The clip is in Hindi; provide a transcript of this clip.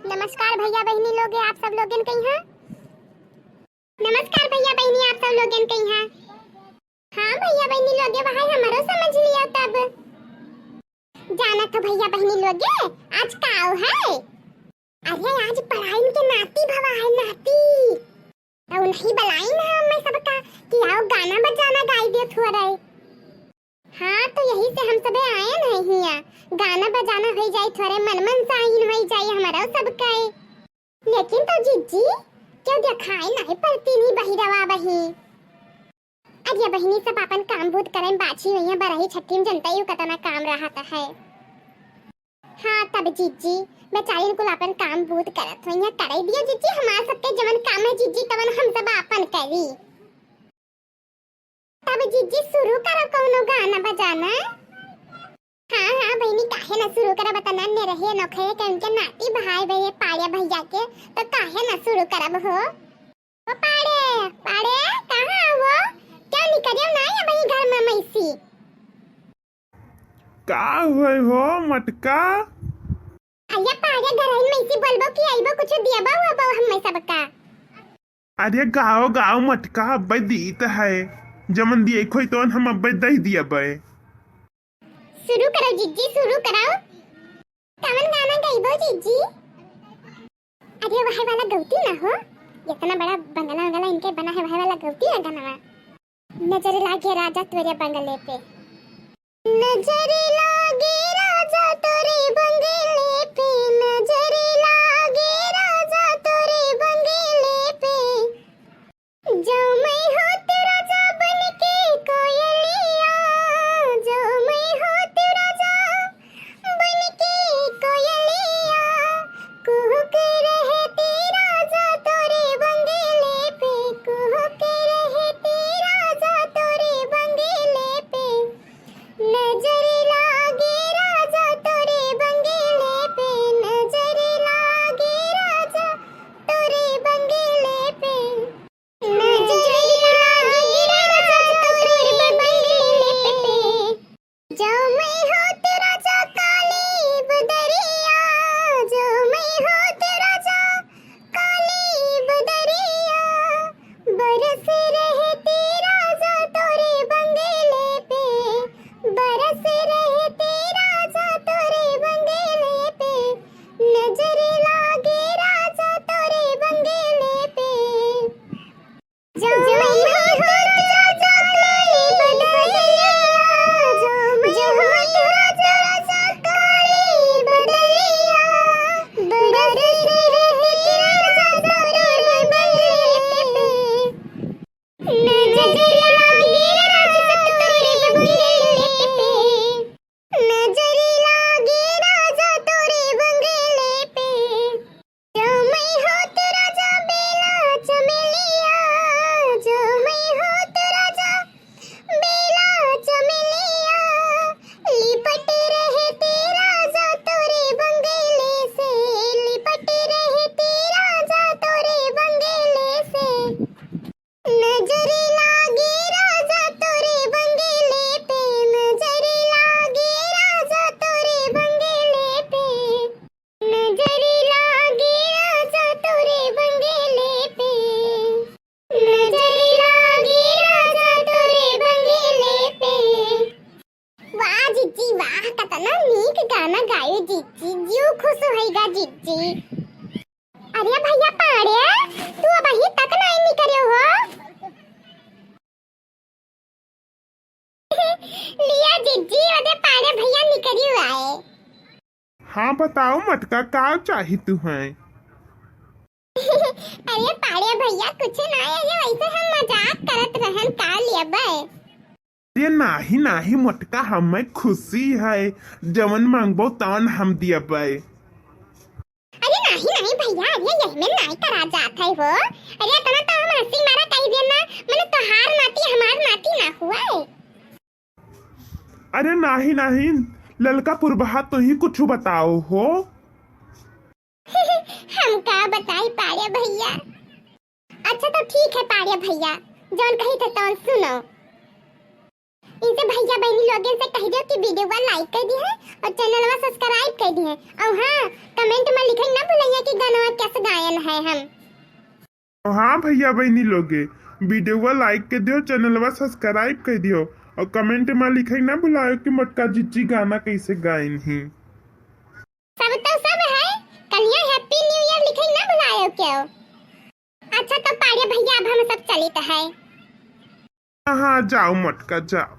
नमस्कार भैया बहनी लोग आप सब लोगन कहीं हैं। नमस्कार भैया बहनी आप सब लोगन कहीं हैं। हाँ भैया बहनी लोग वहां हमारो समझ लिया तब जाना तो भैया बहनी लोग आज काव है। अरे आज पढ़ाई के नाती भवा है नाती और नहीं बलाई ना मैं सबका कि आओ गाना बजाना गाई दे थोड़ा। हाँ तो यही से हम सबे आए नहीं हिया गाना बजाना हो जाए थोड़े मनमन साइन हो जाए हमारा सब कहे। लेकिन तो जीजी क्यों दिखाई नहीं पड़ती नहीं बहिरवा बही। अरे बहनी सब अपन काम भूत करें बाछी वही बरही छठी में जनता ही कतना काम रहता है। हाँ तब जीजी बेचारी को अपन काम भूत करत हो यहाँ करे दियो जीजी हमारे सबके जवन काम है जीजी तवन हम सब अपन करी। तब जीजी शुरू करो कोनो गाना बजाना। हाँ हाँ बहनी काहे ना शुरू करा बताना ने रहे नखे के उनके नाती भाई भैया पाड़े भैया के तो काहे ना शुरू करब हो। वो पाड़े पाड़े कहां हो क्या निकलियो ना या बही घर में मैसी का होय हो मटका। अया पाड़े घर में मैसी बोलबो कि आइबो कुछ दियाबो वो हम सबका। अरे गाओ गाओ मटका अब्बे दीत है जमन दिए खोई तो हम अब्बे दही दिया बे। शुरू करो जीजी शुरू कराओ कवन गाना गाइबो जीजी। अरे वह वाला गौती ना हो इतना बड़ा बंगला बंगला इनके बना है वह वाला गौती है गाना। नजर लागे राजा तेरे बंगले पे नजर लागे राजा तेरे बंगले पे नजर लागे राजा तेरे बंगले पे जो मैं हो तेरा जा बन के कोयलिया जो मैं हो तेरा जा बन के कोयलिया कुहक रहे तेरा जा तोरे बंगले पे कुहक रहे तेरा जा तोरे बंगले पे नजर लागे राजा तोरे बंगले पे नजर लागे राजा तोरे बंगले पे नजर लागे राजा तोरे बंगले पे जो मैं हो तेरा जा काली बदरिया जो मैं हो तेरा जा काली बदरिया बरस रहे तेरा जा तोरे बंगले पे बरस रहे तेरा जा तोरे बंगले पे नजर लागे राजा तोरे बंगले पे जो मैं हो तेरा जा काली बदरिया जो मैं हो तेरा जा काली बदरिया बरस रहे तेरा जा तोरे बंगले पे नजर लागे राजा तोरे बंगले पे नजर लागे राजा तोरे बंगले पे जो मैं हो तेरा जा बेला चमेलिया जो मैं हो तेरा जा बेला चमेलिया लिपट रहे तेरा जा तोरे बंगले से लिपट रहे तेरा जा तोरे बंगले से नजर लागे राजा तोरे बंगले पे नजर लागे राजा तोरे बंगले पे नजर लागे राजा तोरे बंगले पे नजर लागे राजा तोरे बंगले पे। वाह जीजी वाह कतना नीक गाना गायो जीजी जीव खुश होएगा जीजी। अरे भैया पाड़े तू अभी तक नहीं निकलियो हो। लिया जीजी ओदे पाड़े भैया निकलियो आए। हाँ बताओ मटका का चाही तू है। अरे पाड़े भैया कुछ ना है ये वैसे हम मजाक करत रहन का लेबे। ये नाही नाही मटका हमें खुशी है जमन मांगबो तवन हम दिया बे। अरे नहीं नहीं भैया अरे यही में नहीं करा जात है वो। अरे तना तो हम हंसी मारा कह देना मैंने तोहार नाती हमार नाती ना हुआ है। अरे नाही नहीं ललका पुरबहा तो ही कुछ बताओ हो। हम का बताई पाड़े भैया। अच्छा तो ठीक है पाड़े भैया जौन कही थे तौन सुनो। इनसे भैया बहनी लोगन से कह दियो कि वीडियो को लाइक कर दी है और चैनल को सब्सक्राइब कर दी है। और हाँ, कमेंट में लिखे ना भूलिए कि गाना कैसे गायन है हम। हाँ भैया बहनी लोगे, वीडियो को लाइक कर दियो, चैनल को सब्सक्राइब कर दियो और कमेंट में लिखे ना भुलायो कि मोटका जीजी गाना कैसे गायन ही। सब तो सब है, कलिया हैप्पी न्यू ईयर लिखे ना भुलायो क्यों। अच्छा तो पाड़े भैया अब हम सब चलित है। हाँ जाओ मोटका जाओ।